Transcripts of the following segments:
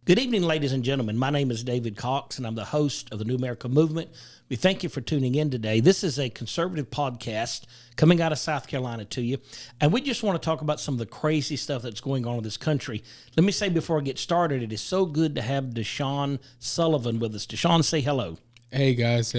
Good evening, ladies and gentlemen. My name is David Cox, and I'm the host of the New America Movement. We thank you for tuning in today. This is a conservative podcast coming out of South Carolina to you, and we just want to talk about some of the crazy stuff that's going on in this country. Let me say before I get started, it is so good to have DeShawn Sullivan with us. DeShawn, say hello. Hey guys,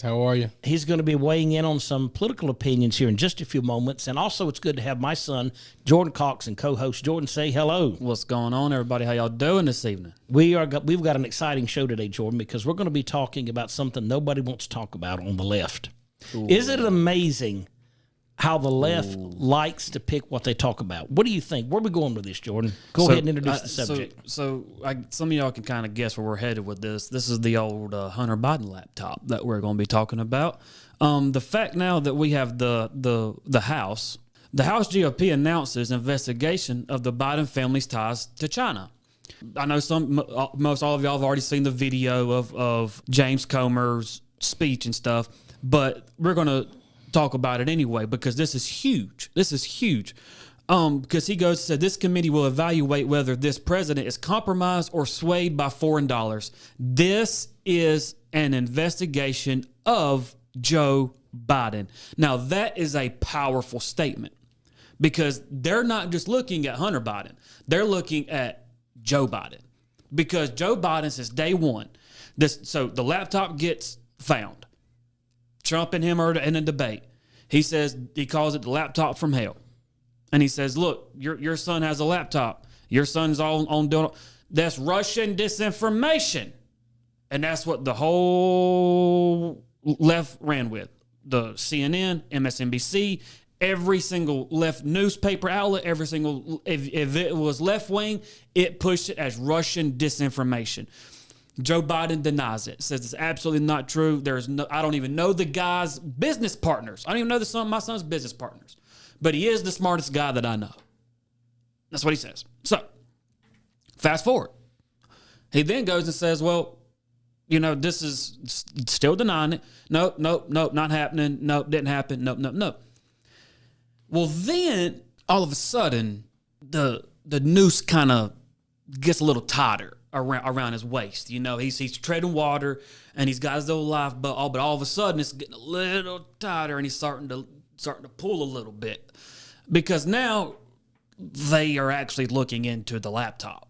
how are you? He's going to be weighing in on some political opinions here in just a few moments, and also it's good to have my son, Jordan Cox, and co-host Jordan. Say hello. What's going on, everybody? How y'all doing this evening? We've got an exciting show today, Jordan, because we're going to be talking about something nobody wants to talk about on the left. Ooh. Isn't it amazing how the left likes to pick what they talk about? What do you think? Where are we going with this, Jordan? Go ahead and introduce the subject. Some of y'all can kind of guess where we're headed with this. This is the old Hunter Biden laptop that we're going to be talking about. The fact now that we have the House GOP announces investigation of the Biden family's ties to China. I know most all of y'all have already seen the video of James Comer's speech and stuff, but we're going to talk about it anyway because this is huge. Because he said this committee will evaluate whether this president is compromised or swayed by foreign dollars. This is an investigation of Joe Biden. Now that is a powerful statement because they're not just looking at Hunter Biden. They're looking at Joe Biden because Joe Biden since day one. So the laptop gets found. Trump and him are in a debate. He calls it the laptop from hell. And he says, look, your son has a laptop. Your son's all on doing. That's Russian disinformation. And that's what the whole left ran with. The CNN, MSNBC, every single left newspaper outlet, if it was left wing, it pushed it as Russian disinformation. Joe Biden denies it, says it's absolutely not true. I don't even know the guy's business partners. I don't even know my son's business partners. But he is the smartest guy that I know. That's what he says. So, fast forward. He then goes and says, well, this is still denying it. Nope, not happening. Nope, didn't happen. Nope. Well, then, all of a sudden, the noose kind of gets a little tighter around his waist. He's treading water and he's got his little but all of a sudden it's getting a little tighter and he's starting to pull a little bit because now they are actually looking into the laptop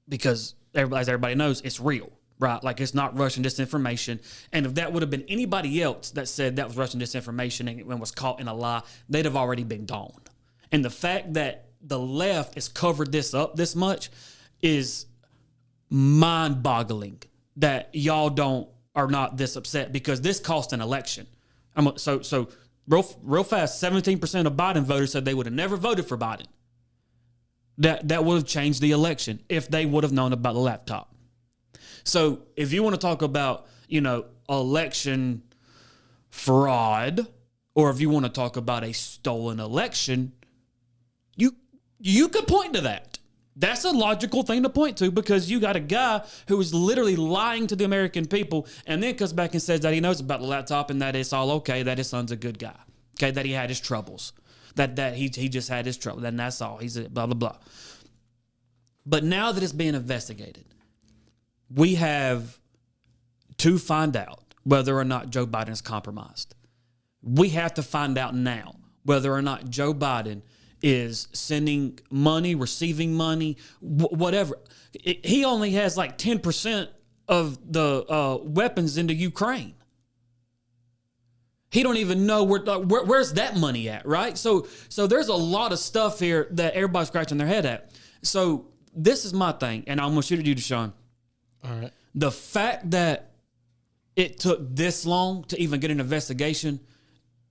because as everybody knows, it's real, right? Like it's not Russian disinformation. And if that would have been anybody else that said that was Russian disinformation and was caught in a lie, they'd have already been gone. And the fact that the left has covered this up this much is mind-boggling that y'all are not this upset because this cost an election. So real fast, 17% of Biden voters said they would have never voted for Biden. That would have changed the election if they would have known about the laptop. So if you want to talk about, election fraud, or if you want to talk about a stolen election, you could point to that. That's a logical thing to point to because you got a guy who is literally lying to the American people and then comes back and says that he knows about the laptop and that it's all okay, that his son's a good guy, okay, that he had his troubles, that he just had his trouble, and that's all. He's a blah, blah, blah. But now that it's being investigated, we have to find out whether or not Joe Biden is compromised. We have to find out now whether or not Joe Biden is sending money, receiving money, whatever. He only has like 10% of the weapons into Ukraine. He don't even know where's that money at, right? So there's a lot of stuff here that everybody's scratching their head at. So this is my thing, and I'm going to shoot at you, DeShawn. All right. The fact that it took this long to even get an investigation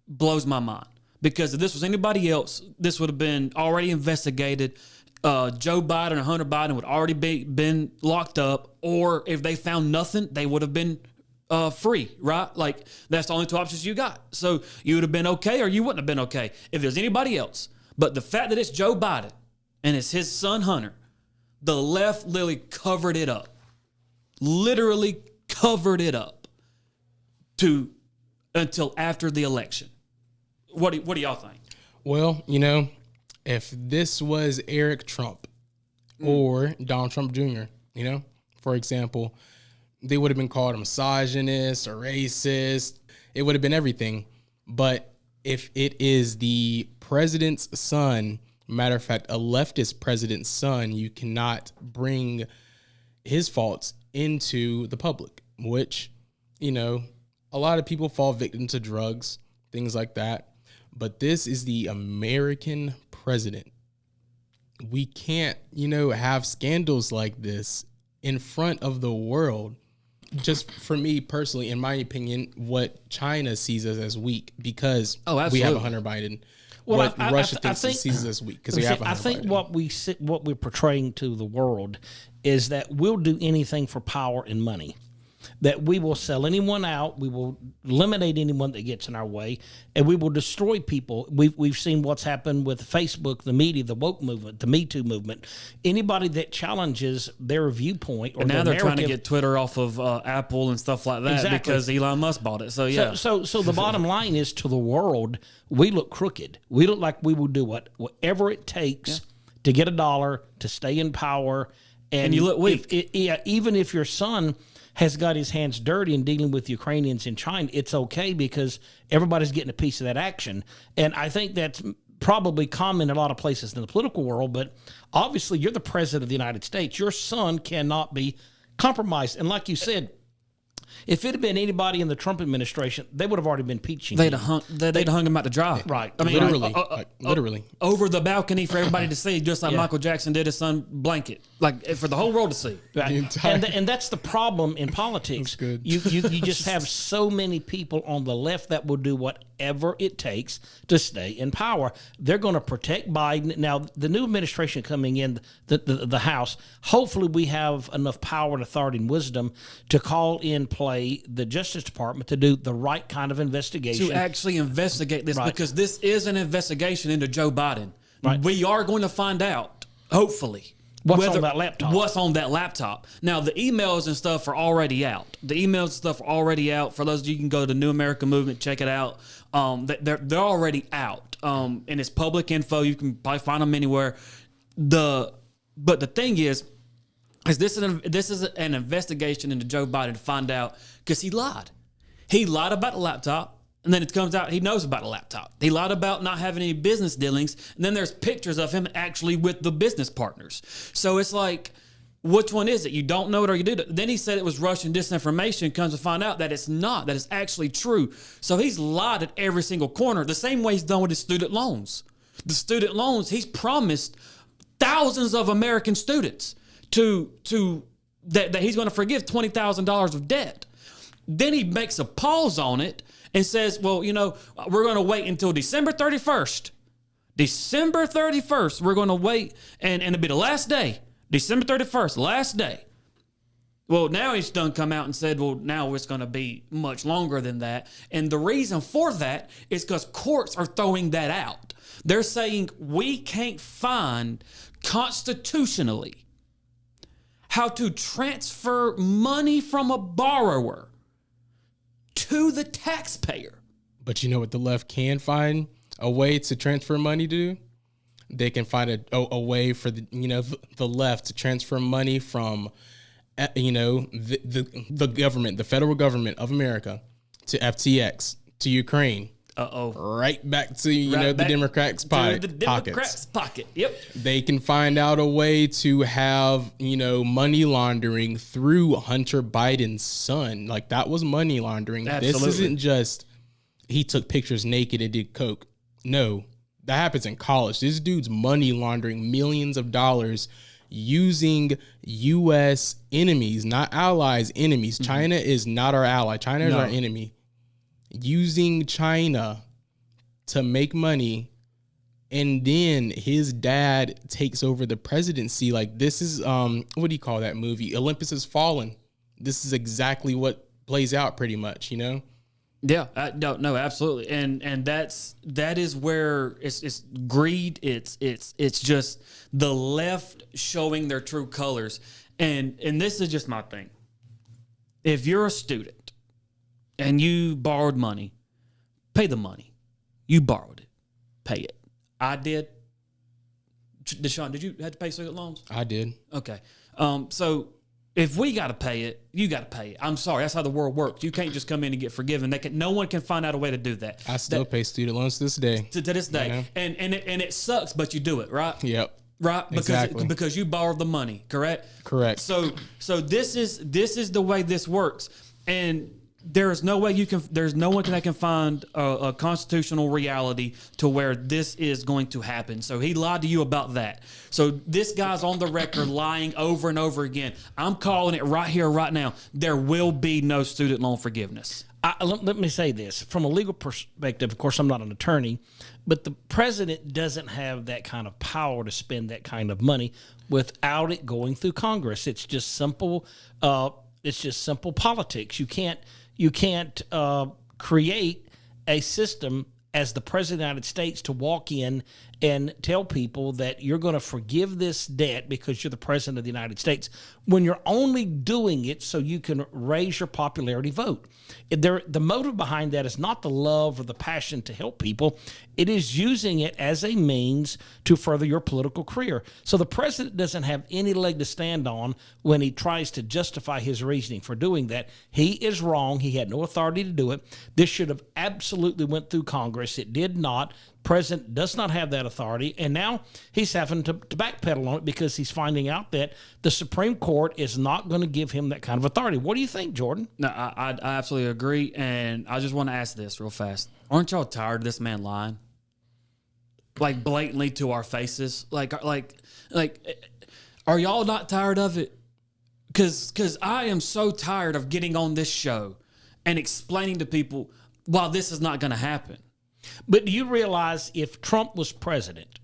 blows my mind. Because if this was anybody else, this would have been already investigated. Joe Biden or Hunter Biden would already been locked up. Or if they found nothing, they would have been free, right? Like, that's the only two options you got. So you would have been okay or you wouldn't have been okay if it was anybody else. But the fact that it's Joe Biden and it's his son Hunter, the left literally covered it up. Literally covered it up until after the election. What do y'all think? Well, if this was Eric Trump or Donald Trump Jr., You know, for example, they would have been called a misogynist or racist. It would have been everything. But if it is the president's son, matter of fact, a leftist president's son, you cannot bring his faults into the public, which, you know, a lot of people fall victim to drugs, things like that. But this is the American president. We can't, you know, have scandals like this in front of the world. Just for me personally, in my opinion, what China sees us as weak because we have a Hunter Biden. Well, what Russia sees us as weak because we have a Hunter Biden. What we're portraying to the world is that we'll do anything for power and money. That we will sell anyone out, we will eliminate anyone that gets in our way, and we will destroy people. We've seen what's happened with Facebook, the media, the woke movement, the Me Too movement. Anybody that challenges their viewpoint or and now their they're trying to get Twitter off of Apple and stuff like that Exactly. because Elon Musk bought it. So yeah. So the bottom line is, to the world, we look crooked. We look like we will do whatever it takes to get a dollar, to stay in power, and you look weak. Even if your son has got his hands dirty in dealing with Ukrainians in China, it's okay because everybody's getting a piece of that action. And I think that's probably common in a lot of places in the political world, but obviously you're the president of the United States. Your son cannot be compromised. And like you said, if it had been anybody in the Trump administration, they would have already been impeaching They'd him. have hung him out to dry. Right. I mean, Literally. over the balcony for everybody to see, just like Michael Jackson did his son Blanket, like for the whole world to see. Right. And that's the problem in politics. good. You just have so many people on the left that will do whatever it takes to stay in power. They're going to protect Biden. Now, the new administration coming in, the House, hopefully we have enough power and authority and wisdom to call in play the Justice Department to do the right kind of investigation. To actually investigate this, because this is an investigation into Joe Biden. Right. We are going to find out, hopefully, What's on that laptop. What's on that laptop. Now, the emails and stuff are already out. The emails and stuff are already out. For those of you who can go to the New American Movement, check it out. They're already out. And it's public info. You can probably find them anywhere. But the thing is this is an investigation into Joe Biden to find out, because he lied. He lied about the laptop, and then it comes out he knows about the laptop. He lied about not having any business dealings, and then there's pictures of him actually with the business partners. So it's like, which one is it? You don't know it or you do. Then he said it was Russian disinformation. Comes to find out that it's not, that it's actually true. So he's lied at every single corner, the same way he's done with his student loans. The student loans, he's promised thousands of American students that he's going to forgive $20,000 of debt. Then he makes a pause on it and says, well, you know, we're going to wait until December 31st. December 31st, we're going to wait, and it'll be the last day. December 31st, last day. Well, now he's done come out and said, well, now it's going to be much longer than that. And the reason for that is because courts are throwing that out. They're saying we can't find constitutionally how to transfer money from a borrower to the taxpayer. But you know what the left can find a way to transfer money to? They can find a way for the left to transfer money from the government, the federal government of America, to FTX, to Ukraine. Right back to the Democrats' pocket. The Democrats' pocket. Yep. They can find out a way to have money laundering through Hunter Biden's son. Like, that was money laundering. Absolutely. This isn't just he took pictures naked and did coke. No, that happens in college. This dude's money laundering millions of dollars using U.S. enemies, not allies, enemies. Mm-hmm. China is not our ally. China is our enemy. Using China to make money, and then his dad takes over the presidency. Like, this is what do you call that movie? Olympus Has Fallen. This is exactly what plays out pretty much, Yeah, no, absolutely, and that is where it's greed. It's just the left showing their true colors, and this is just my thing. If you're a student and you borrowed money, pay the money. You borrowed it, pay it. I did. DeShawn, did you have to pay student loans? I did. Okay. So if we got to pay it, you got to pay it. I'm sorry. That's how the world works. You can't just come in and get forgiven. No one can find out a way to do that. I still pay student loans to this day. To this day. You know? And it sucks, but you do it, right? Yep. Right? Because you borrowed the money, correct? Correct. So this is the way this works. And there's no one that can find a constitutional reality to where this is going to happen. So he lied to you about that. So this guy's on the record lying over and over again. I'm calling it right here, right now. There will be no student loan forgiveness. Let me say this. From a legal perspective, of course, I'm not an attorney, but the president doesn't have that kind of power to spend that kind of money without it going through Congress. It's just simple. It's just simple politics. You can't create a system as the president of the United States to walk in and tell people that you're going to forgive this debt because you're the president of the United States when you're only doing it so you can raise your popularity vote. The motive behind that is not the love or the passion to help people. It is using it as a means to further your political career. So the president doesn't have any leg to stand on when he tries to justify his reasoning for doing that. He is wrong. He had no authority to do it. This should have absolutely went through Congress. It did not. President does not have that authority, and now he's having to backpedal on it because he's finding out that the Supreme Court is not going to give him that kind of authority. What do you think, Jordan? No, I absolutely agree, and I just want to ask this real fast. Aren't y'all tired of this man lying? Like, blatantly to our faces? Like, are y'all not tired of it? Because I am so tired of getting on this show and explaining to people why this is not going to happen. But do you realize if Trump was president,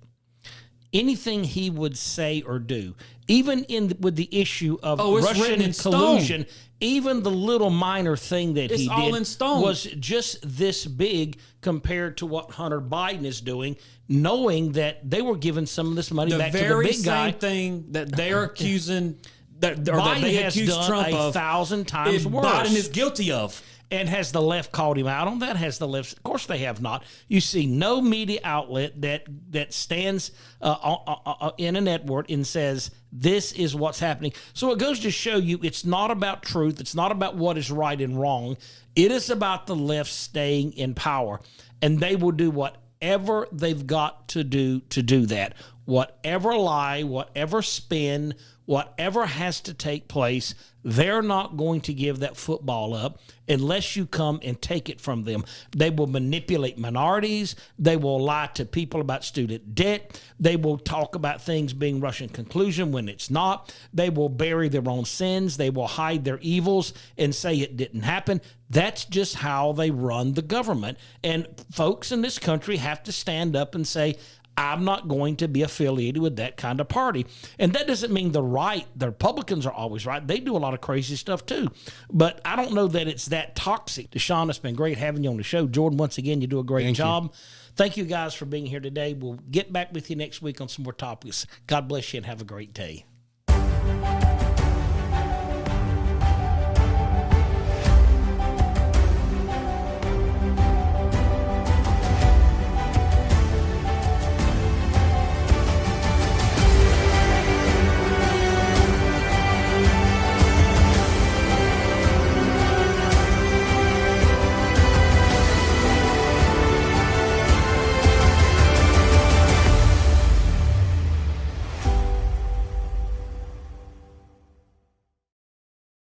anything he would say or do, even with the issue of Russian collusion, even the little minor thing that he did was just this big compared to what Hunter Biden is doing, knowing that they were giving some of this money back to the big guy. The very same thing that they're accusing, Biden they has accuse done Trump of 1,000 times worse. Biden is guilty of. And has the left called him out on that? Has the left? Of course they have not. You see no media outlet that stands in a network and says this is what's happening. So it goes to show you it's not about truth. It's not about what is right and wrong. It is about the left staying in power. And they will do whatever they've got to do that. Whatever lie, whatever spin, whatever has to take place, they're not going to give that football up unless you come and take it from them. They will manipulate minorities. They will lie to people about student debt. They will talk about things being Russian collusion when it's not. They will bury their own sins. They will hide their evils and say it didn't happen. That's just how they run the government. And folks in this country have to stand up and say, I'm not going to be affiliated with that kind of party. And that doesn't mean the Republicans are always right. They do a lot of crazy stuff too. But I don't know that it's that toxic. DeShawn, it's been great having you on the show. Jordan, once again, you do a great job. Thank you guys for being here today. We'll get back with you next week on some more topics. God bless you and have a great day.